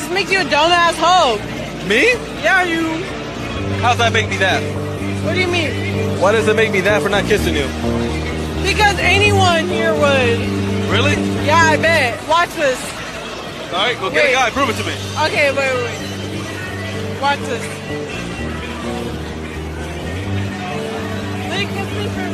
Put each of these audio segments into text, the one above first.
just make you a dumbass hoe. Me? Yeah, you. How's that make me that? What do you mean? Why does it make me that for not kissing you? Because anyone here would. Really? Yeah, I bet. Watch this. All right, go get a guy. Prove it to me. Okay, wait. Watch this. They kiss me for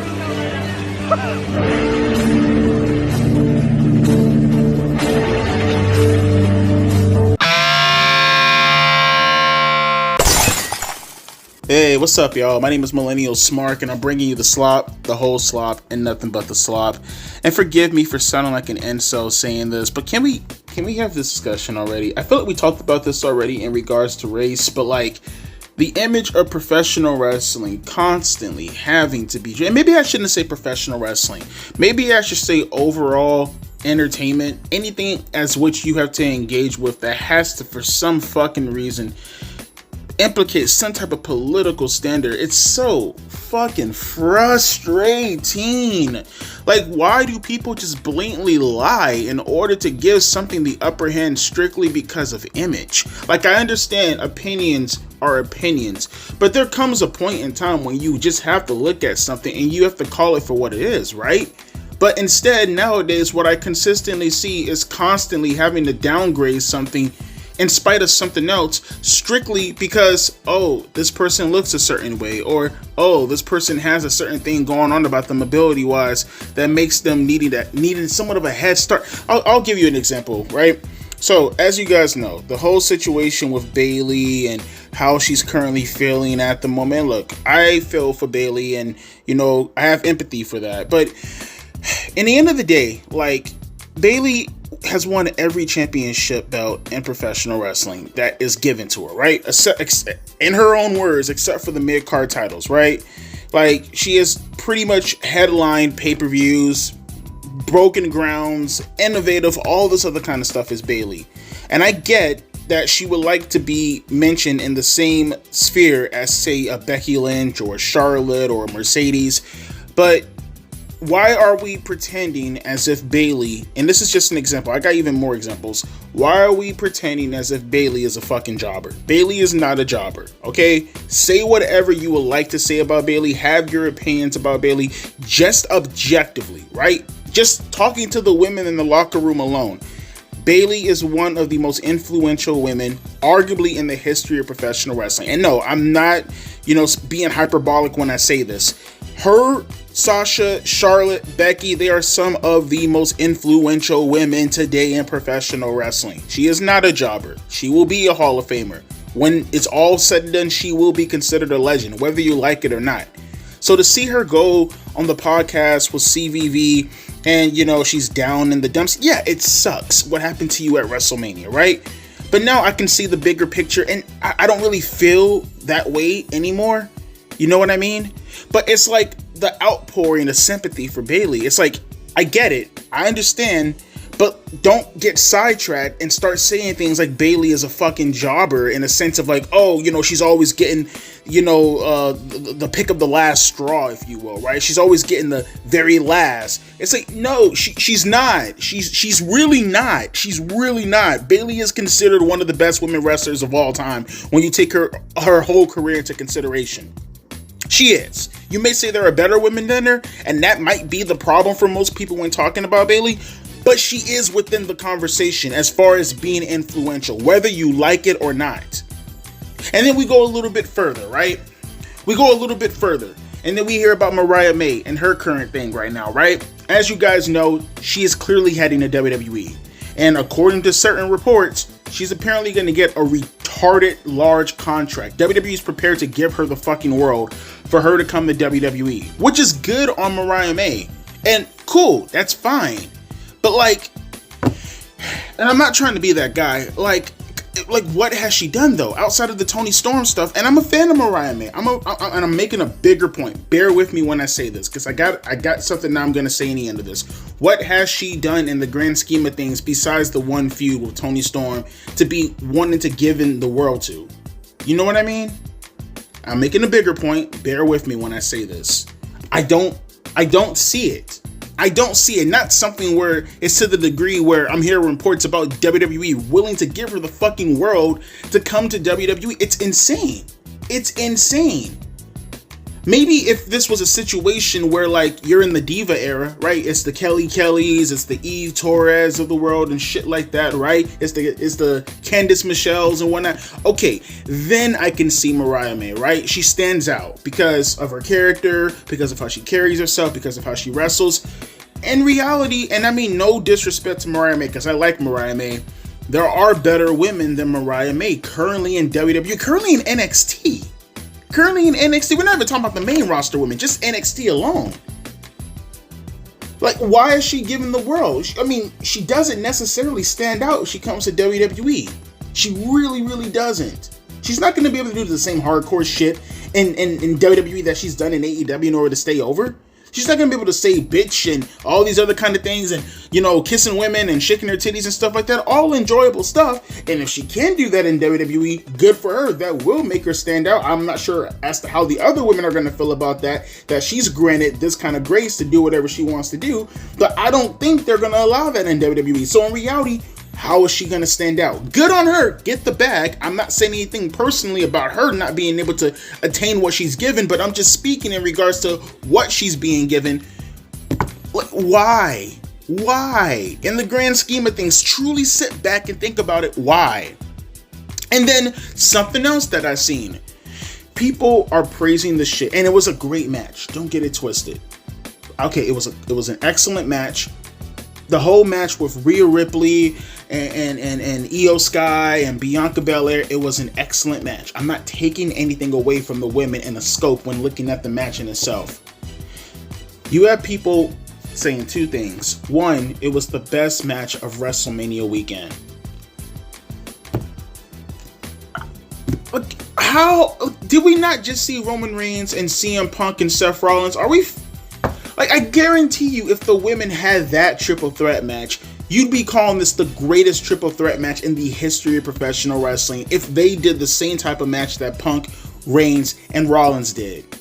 Hey, what's up, y'all? My name is Millennial Smark, and I'm bringing you the slop, the whole slop, and nothing but the slop. And forgive me for sounding like an incel saying this, but can we have this discussion already? I feel like we talked about this already in regards to race, but like the image of professional wrestling constantly having to be, and maybe I shouldn't say professional wrestling. Maybe I should say overall entertainment, anything as which you have to engage with that has to, for some fucking reason, implicate some type of political standard. It's so fucking frustrating. Like, why do people just blatantly lie in order to give something the upper hand strictly because of image? Like, I understand opinions are opinions, but there comes a point in time when you just have to look at something and you have to call it for what it is, right? But instead, nowadays, what I consistently see is constantly having to downgrade something in spite of something else, strictly because, oh, this person looks a certain way, or, oh, this person has a certain thing going on about them ability-wise that makes them needing somewhat of a head start. I'll give you an example, right? So, as you guys know, the whole situation with Bayley and how she's currently feeling at the moment. Look, I feel for Bayley, and, you know, I have empathy for that. But in the end of the day, like, Bayley has won every championship belt in professional wrestling that is given to her, right? In her own words, except for the mid-card titles, right? Like, she has pretty much headlined pay-per-views, broken grounds, innovative, all this other kind of stuff is Bayley. And I get that she would like to be mentioned in the same sphere as, say, a Becky Lynch or a Charlotte or a Mercedes, but why are we pretending as if Bayley, and this is just an example, I got even more examples, why are we pretending as if Bayley is a fucking jobber? Bayley is not a jobber, okay? Say whatever you would like to say about Bayley, have your opinions about Bayley, just objectively, right? Just talking to the women in the locker room alone. Bayley is one of the most influential women, arguably in the history of professional wrestling. And no, I'm not, being hyperbolic when I say this. Her, Sasha, Charlotte, Becky, they are some of the most influential women today in professional wrestling. She is not a jobber. She will be a Hall of Famer. When it's all said and done, she will be considered a legend, whether you like it or not. So to see her go on the podcast with CVV and, she's down in the dumps, yeah, it sucks what happened to you at WrestleMania, right? But now I can see the bigger picture, and I don't really feel that way anymore. You know what I mean? But it's like the outpouring of sympathy for Bayley. It's like, I get it. I understand. But don't get sidetracked and start saying things like Bayley is a fucking jobber in a sense of like, oh, she's always getting, the pick of the last straw, if you will, right? She's always getting the very last. It's like, no, she's not. She's really not. She's really not. Bayley is considered one of the best women wrestlers of all time when you take her whole career into consideration. She is. You may say there are better women than her, and that might be the problem for most people when talking about Bayley, but she is within the conversation as far as being influential, whether you like it or not. And then we go a little bit further, right? We go a little bit further, and then we hear about Mariah May and her current thing right now, right? As you guys know, she is clearly heading to WWE, and according to certain reports, she's apparently going to get a retarded large contract. WWE is prepared to give her the fucking world for her to come to WWE, which is good on Mariah May. And cool, that's fine. But like, and I'm not trying to be that guy, like what has she done though, outside of the Toni Storm stuff? And I'm a fan of Mariah May. I'm making a bigger point. Bear with me when I say this, because I got something that I'm going to say in the end of this. What has she done in the grand scheme of things besides the one feud with Toni Storm to be wanting to give in the world to? You know what I mean? I'm making a bigger point. Bear with me when I say this. I don't see it. I don't see it. Not something where it's to the degree where I'm hearing reports about WWE willing to give her the fucking world to come to WWE. It's insane. It's insane. Maybe if this was a situation where, like, you're in the diva era, right? It's the Kelly Kellys, it's the Eve Torres of the world and shit like that, right? It's the Candice Michelles and whatnot. Okay, then I can see Mariah May, right? She stands out because of her character, because of how she carries herself, because of how she wrestles. In reality, and I mean no disrespect to Mariah May, because I like Mariah May, there are better women than Mariah May currently in WWE, currently in NXT. Currently in NXT, we're not even talking about the main roster women, just NXT alone. Like, why is she given the world? I mean, she doesn't necessarily stand out if she comes to WWE. She really, really doesn't. She's not going to be able to do the same hardcore shit in WWE that she's done in AEW in order to stay over. She's not going to be able to say bitch and all these other kind of things and, you know, kissing women and shaking her titties and stuff like that. All enjoyable stuff. And if she can do that in WWE, good for her. That will make her stand out. I'm not sure as to how the other women are going to feel about that she's granted this kind of grace to do whatever she wants to do. But I don't think they're going to allow that in WWE. So in reality, how is she going to stand out? Good on her. Get the bag. I'm not saying anything personally about her not being able to attain what she's given, but I'm just speaking in regards to what she's being given. Why? Why? In the grand scheme of things, truly sit back and think about it. Why? And then something else that I've seen. People are praising the shit, and it was a great match. Don't get it twisted. Okay, it was an excellent match. The whole match with Rhea Ripley and Io Sky and Bianca Belair, it was an excellent match. I'm not taking anything away from the women in the scope when looking at the match in itself. You have people saying two things. One, it was the best match of WrestleMania weekend. How did we not just see Roman Reigns and CM Punk and Seth Rollins? Are we... Like, I guarantee you, if the women had that triple threat match, you'd be calling this the greatest triple threat match in the history of professional wrestling if they did the same type of match that Punk, Reigns, and Rollins did.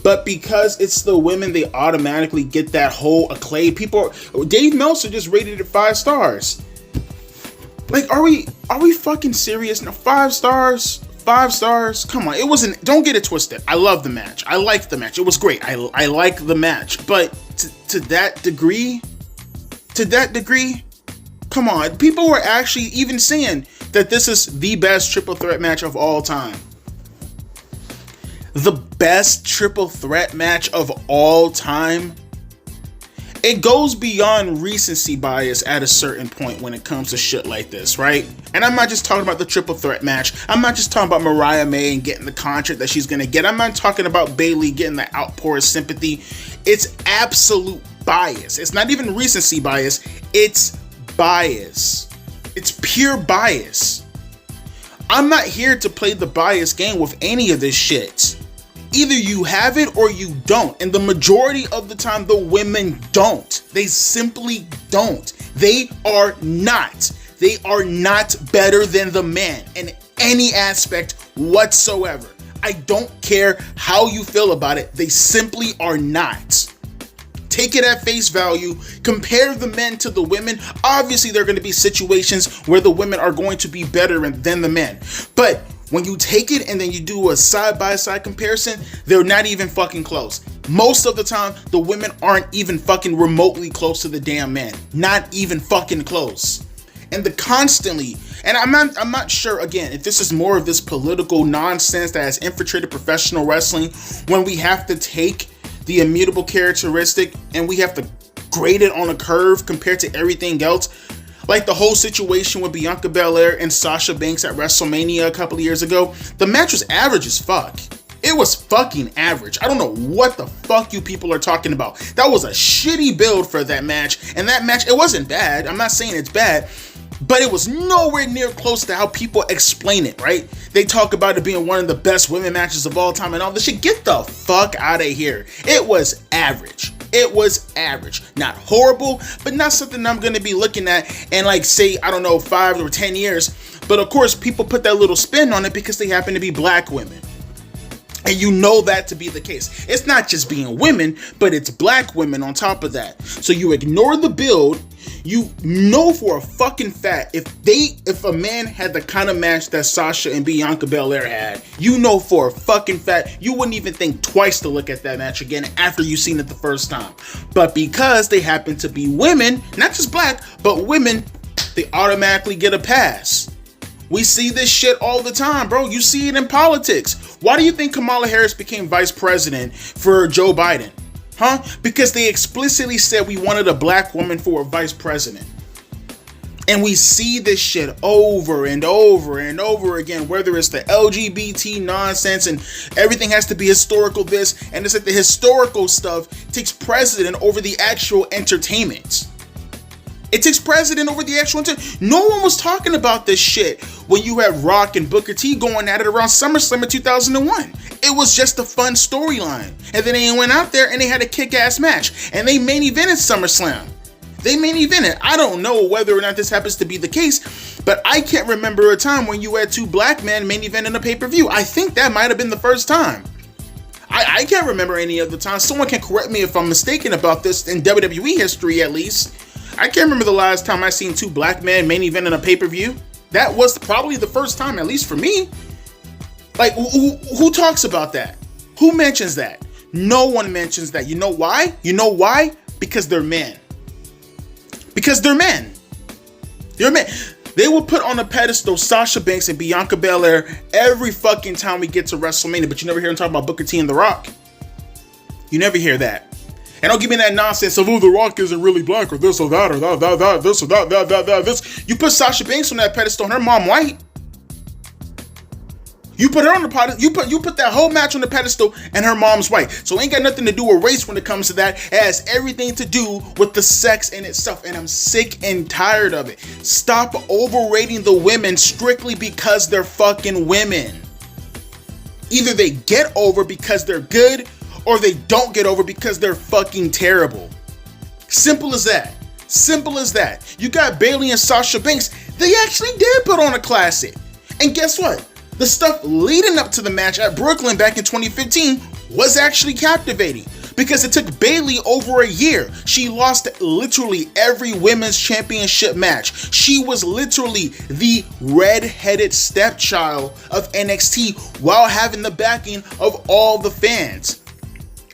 But because it's the women, they automatically get that whole acclaim. Dave Meltzer just rated it 5 stars. Like, are we fucking serious now? 5 stars? 5 stars? Come on, it wasn't. Don't get it twisted. I love the match. I liked the match. It was great. I like the match. But to that degree, come on. People were actually even saying that this is the best triple threat match of all time. The best triple threat match of all time. It goes beyond recency bias at a certain point when it comes to shit like this, right? And I'm not just talking about the triple threat match. I'm not just talking about Mariah May and getting the contract that she's going to get. I'm not talking about Bayley getting the outpour of sympathy. It's absolute bias. It's not even recency bias. It's bias. It's pure bias. I'm not here to play the bias game with any of this shit. Either you have it or you don't. And the majority of the time, the women don't. They simply don't. They are not. They are not better than the men in any aspect whatsoever. I don't care how you feel about it. They simply are not. Take it at face value. Compare the men to the women. Obviously, there are going to be situations where the women are going to be better than the men. But when you take it and then you do a side-by-side comparison, they're not even fucking close. Most of the time, the women aren't even fucking remotely close to the damn men. Not even fucking close. And I'm not sure, again, if this is more of this political nonsense that has infiltrated professional wrestling when we have to take the immutable characteristic and we have to grade it on a curve compared to everything else. Like the whole situation with Bianca Belair and Sasha Banks at WrestleMania a couple of years ago. The match was average as fuck. It was fucking average. I don't know what the fuck you people are talking about. That was a shitty build for that match. And that match, it wasn't bad. I'm not saying it's bad. But it was nowhere near close to how people explain it, right? They talk about it being one of the best women matches of all time and all this shit. Get the fuck out of here. It was average. It was average. Not horrible, but not something I'm going to be looking at and like say, I don't know, 5 or 10 years. But of course, people put that little spin on it because they happen to be black women. And you know that to be the case. It's not just being women, but it's black women on top of that. So you ignore the build. You know for a fucking fact, if a man had the kind of match that Sasha and Bianca Belair had, you know for a fucking fact, you wouldn't even think twice to look at that match again after you've seen it the first time. But because they happen to be women, not just black, but women, they automatically get a pass. We see this shit all the time, bro. You see it in politics. Why do you think Kamala Harris became vice president for Joe Biden? Huh? Because they explicitly said we wanted a black woman for a vice president. And we see this shit over and over and over again, whether it's the LGBT nonsense and everything has to be historical this, and it's like the historical stuff takes precedent over the actual entertainment. It takes precedent over the actual No one was talking about this shit when you had Rock and Booker T going at it around SummerSlam in 2001. It was just a fun storyline. And then they went out there and they had a kick-ass match. And they main evented SummerSlam. They main evented. I don't know whether or not this happens to be the case, but I can't remember a time when you had two black men main event in a pay-per-view. I think that might have been the first time. I can't remember any other time. Someone can correct me if I'm mistaken about this in WWE history at least. I can't remember the last time I seen two black men main event in a pay-per-view. That was probably the first time, at least for me. Like, who talks about that? Who mentions that? No one mentions that. You know why? You know why? Because they're men. Because they're men. They're men. They will put on a pedestal Sasha Banks and Bianca Belair every fucking time we get to WrestleMania, but you never hear them talk about Booker T and The Rock. You never hear that. And don't give me that nonsense of, oh, The Rock isn't really black or this or that or that, this or that, this. You put Sasha Banks on that pedestal and her mom white. You put her on the pedestal, you put that whole match on the pedestal and her mom's white. So it ain't got nothing to do with race when it comes to that. It has everything to do with the sex in itself. And I'm sick and tired of it. Stop overrating the women strictly because they're fucking women. Either they get over because they're good, or they don't get over because they're fucking terrible. Simple as that. Simple as that. You got Bayley and Sasha Banks. They actually did put on a classic. And guess what? The stuff leading up to the match at Brooklyn back in 2015 was actually captivating. Because it took Bayley over a year. She lost literally every women's championship match. She was literally the red-headed stepchild of NXT while having the backing of all the fans.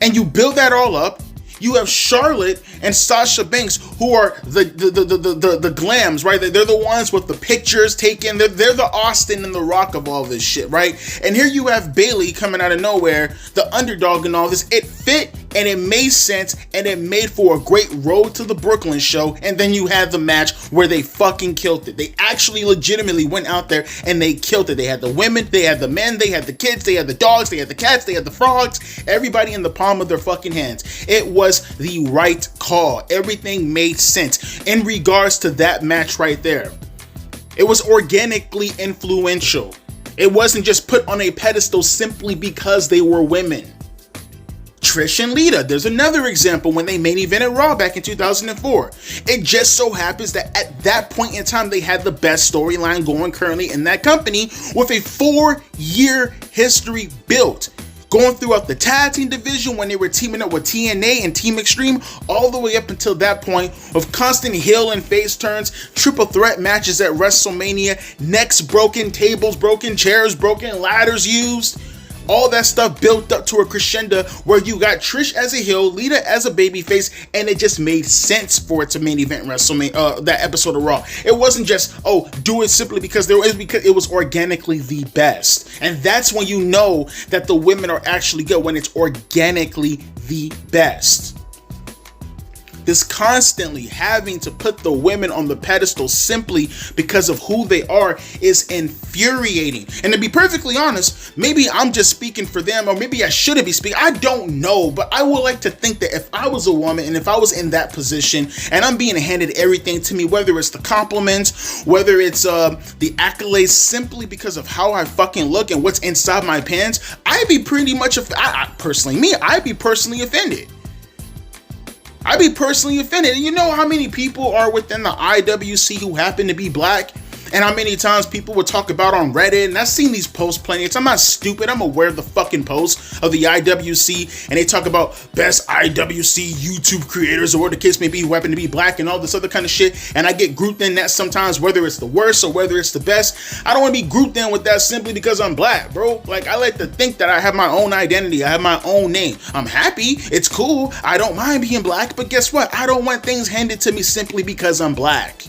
And you build that all up. You have Charlotte and Sasha Banks, who are the glams, right? They're the ones with the pictures taken. They're the Austin and the Rock of all this shit, right? And here you have Bayley coming out of nowhere, the underdog and all this. It fit and it made sense and it made for a great Road to the Brooklyn show. And then you had the match where they fucking killed it. They actually legitimately went out there and they killed it. They had the women, they had the men, they had the kids, they had the dogs, they had the cats, they had the frogs, everybody in the palm of their fucking hands. It was the right call. Everything made sense in regards to that match right there. It was organically influential. It wasn't just put on a pedestal simply because they were women. Trish and Lita, there's another example when they main evented Raw back in 2004. It just so happens that at that point in time, they had the best storyline going currently in that company with a 4-year history built. Going throughout the tag team division when they were teaming up with TNA and Team Extreme, all the way up until that point, with constant heel and face turns, triple threat matches at WrestleMania, necks broken, tables broken, chairs broken, ladders used. All that stuff built up to a crescendo where you got Trish as a heel, Lita as a babyface, and it just made sense for it to main event WrestleMania, that episode of Raw. It wasn't just, oh, do it simply because because it was organically the best. And that's when you know that the women are actually good, when it's organically the best. This constantly having to put the women on the pedestal simply because of who they are is infuriating. And to be perfectly honest, maybe I'm just speaking for them, or maybe I shouldn't be speaking. I don't know, but I would like to think that if I was a woman and if I was in that position and I'm being handed everything to me, whether it's the compliments, whether it's the accolades, simply because of how I fucking look and what's inside my pants, I'd be pretty much, I'd be personally offended. I'd be personally offended. And you know how many people are within the IWC who happen to be black? And how many times people would talk about on Reddit, and I've seen these posts plenty. I'm not stupid. I'm aware of the fucking posts of the IWC, and they talk about best IWC YouTube creators or what the case may be who happen to be black and all this other kind of shit. And I get grouped in that sometimes, whether it's the worst or whether it's the best. I don't want to be grouped in with that simply because I'm black, bro. Like, I like to think that I have my own identity. I have my own name. I'm happy. It's cool. I don't mind being black, but guess what? I don't want things handed to me simply because I'm black.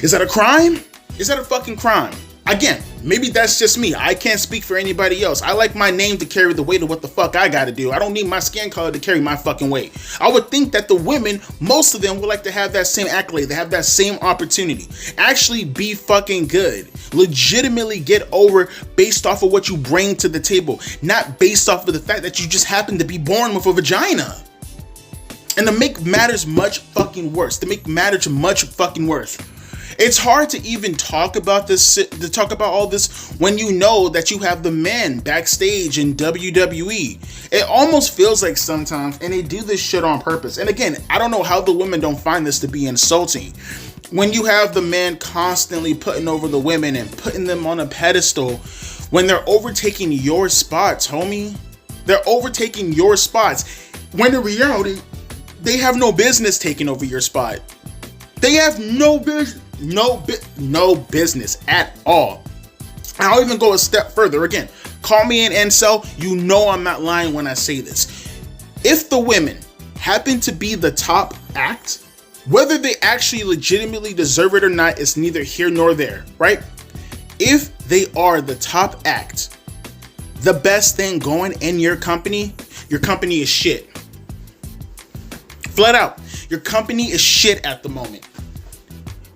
Is that a crime? Is that a fucking crime? Again, maybe that's just me. I can't speak for anybody else. I like my name to carry the weight of what the fuck I gotta do. I don't need my skin color to carry my fucking weight. I would think that the women, most of them would like to have that same accolade. They have that same opportunity. Actually be fucking good. Legitimately get over based off of what you bring to the table. Not based off of the fact that you just happen to be born with a vagina. And to make matters much fucking worse. It's hard to even talk about this, to talk about all this when you know that you have the men backstage in WWE. It almost feels like sometimes, and they do this shit on purpose. And again, I don't know how the women don't find this to be insulting. When you have the men constantly putting over the women and putting them on a pedestal, when they're overtaking your spots, homie. They're overtaking your spots. When in reality, they have no business taking over your spot. They have no business. No business at all. I'll even go a step further. Again, call me an incel. You know I'm not lying when I say this. If the women happen to be the top act, whether they actually legitimately deserve it or not is neither here nor there, right? If they are the top act, the best thing going in your company is shit. Flat out, your company is shit at the moment.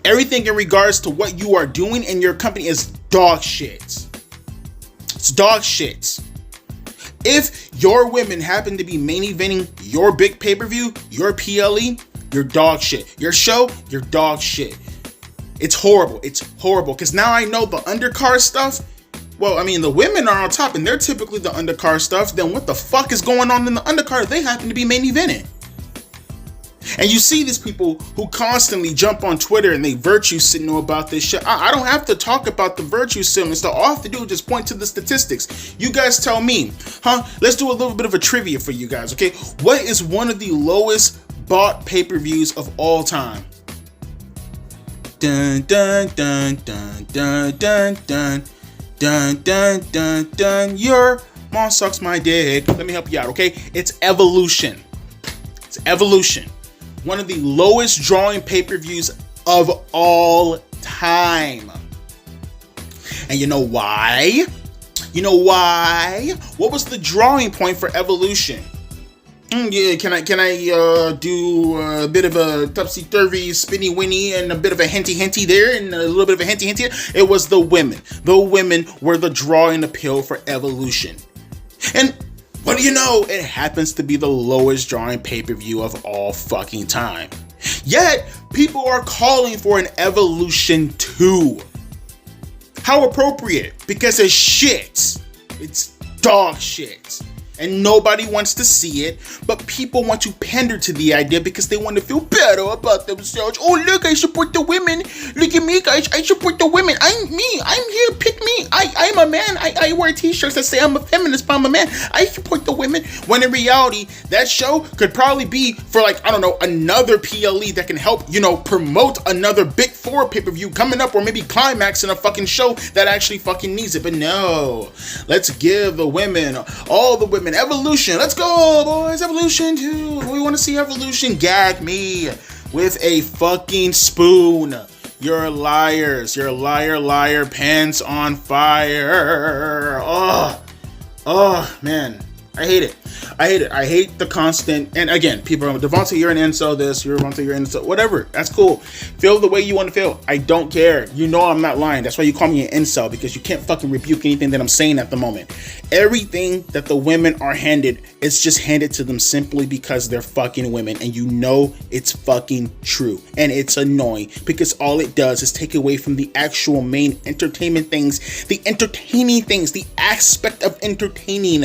Everything in regards to what you are doing in your company is dog shit. It's dog shit. If your women happen to be main eventing your big pay-per-view, your PLE, you're dog shit. Your show, you're dog shit. It's horrible. It's horrible. Because now I know the undercard stuff. Well, I mean, the women are on top and they're typically the undercard stuff. Then what the fuck is going on in the undercard? They happen to be main eventing. And you see these people who constantly jump on Twitter and they virtue signal about this shit. I don't have to talk about the virtue signals. So all I have to do is just point to the statistics. You guys tell me, Let's do a little bit of a trivia for you guys, okay? What is one of the lowest bought pay-per-views of all time? Dun dun dun dun dun dun dun dun dun dun dun. Your mom sucks my dick. Let me help you out, okay? It's Evolution. It's Evolution. One of the lowest drawing pay-per-views of all time. And you know why? What was the drawing point for Evolution? Yeah, can I do a bit of a topsy-turvy, spinny-winny, and a bit of a hinty there, and a little bit of a hinty? It was the women. The women were the drawing appeal for Evolution. And what do you know? It happens to be the lowest drawing pay-per-view of all fucking time. Yet, people are calling for an Evolution 2. How appropriate, because it's shit. It's dog shit. And nobody wants to see it, but people want to pander to the idea because they want to feel better about themselves. Oh, look, I support the women. Look at me, guys. I support the women. I'm here. Pick me. I'm a man. I wear t-shirts that say I'm a feminist, but I'm a man. I support the women. When in reality, that show could probably be for another PLE that can help, promote another Big 4 pay-per-view coming up, or maybe climax in a fucking show that actually fucking needs it. But no, let's give the women, all the women, Evolution. Let's go, boys. Evolution 2. We want to see Evolution. Gag me with a fucking spoon. You're liars. You're liar, pants on fire. Oh, man. I hate it. I hate the constant, and again, people are, Devontae, you're an incel this, you're an incel, whatever, that's cool. Feel the way you want to feel. I don't care. You know I'm not lying. That's why you call me an incel, because you can't fucking rebuke anything that I'm saying at the moment. Everything that the women are handed, it's just handed to them simply because they're fucking women, and you know it's fucking true. And it's annoying, because all it does is take away from the actual main entertainment things, the entertaining things, the aspect of entertaining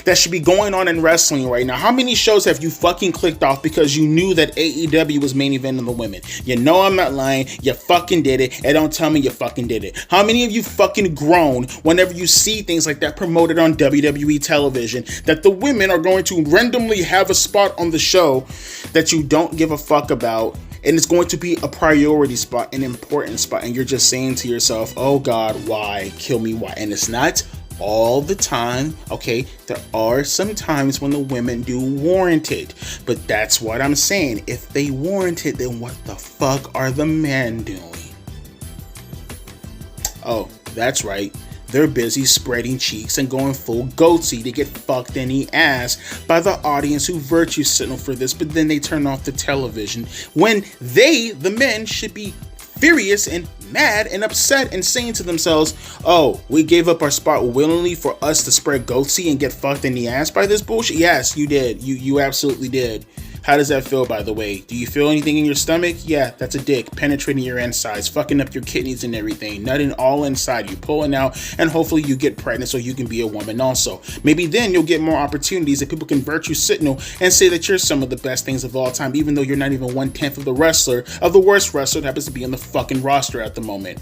that should be be going on in wrestling right now? How many shows have you fucking clicked off because you knew that AEW was main eventing the women? You know I'm not lying. You fucking did it, and don't tell me you fucking did it. How many of you fucking groan whenever you see things like that promoted on WWE television, that the women are going to randomly have a spot on the show that you don't give a fuck about, and it's going to be a priority spot, an important spot, and you're just saying to yourself, oh God, why? Kill me, why? And it's not all the time, okay? There are some times when the women do warranted, but that's what I'm saying. If they warranted, then what the fuck are the men doing? Oh, that's right. They're busy spreading cheeks and going full goatsy to get fucked in the ass by the audience who virtue signal for this, but then they turn off the television when they, the men, should be furious and mad and upset and saying to themselves, oh, we gave up our spot willingly for us to spread goatsy and get fucked in the ass by this bullshit? Yes, you did. You absolutely did. How does that feel, by the way? Do you feel anything in your stomach? Yeah, that's a dick penetrating your insides, fucking up your kidneys and everything, nutting all inside you, pulling out, and hopefully you get pregnant so you can be a woman also. Maybe then you'll get more opportunities that people can virtue signal and say that you're some of the best things of all time, even though you're not even 1/10 of the wrestler, of the worst wrestler that happens to be on the fucking roster at the moment.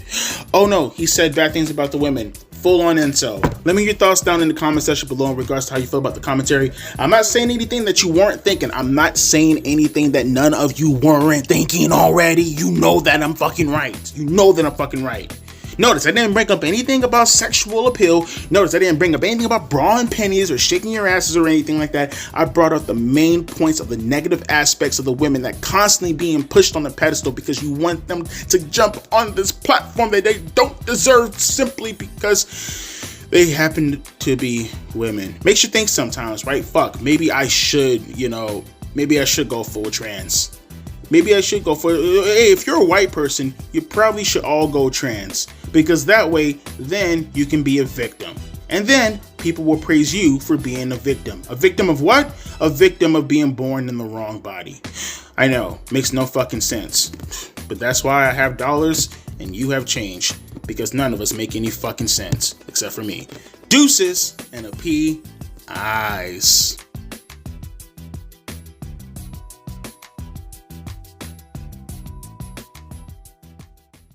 Oh no, he said bad things about the women. Full on incel. Let me know your thoughts down in the comment section below in regards to how you feel about the commentary. I'm not saying anything that you weren't thinking. I'm not saying anything that none of you weren't thinking already. You know that I'm fucking right. You know that I'm fucking right. Notice I didn't bring up anything about sexual appeal. Notice I didn't bring up anything about bra and pennies or shaking your asses or anything like that. I brought up the main points of the negative aspects of the women that constantly being pushed on the pedestal because you want them to jump on this platform that they don't deserve simply because they happen to be women. Makes you think sometimes, right? Fuck, maybe I should, maybe I should go full trans. Maybe I should go for, hey, if you're a white person, you probably should all go trans. Because that way, then you can be a victim. And then people will praise you for being a victim. A victim of what? A victim of being born in the wrong body. I know, makes no fucking sense. But that's why I have dollars and you have change. Because none of us make any fucking sense. Except for me. Deuces and a P. Eyes.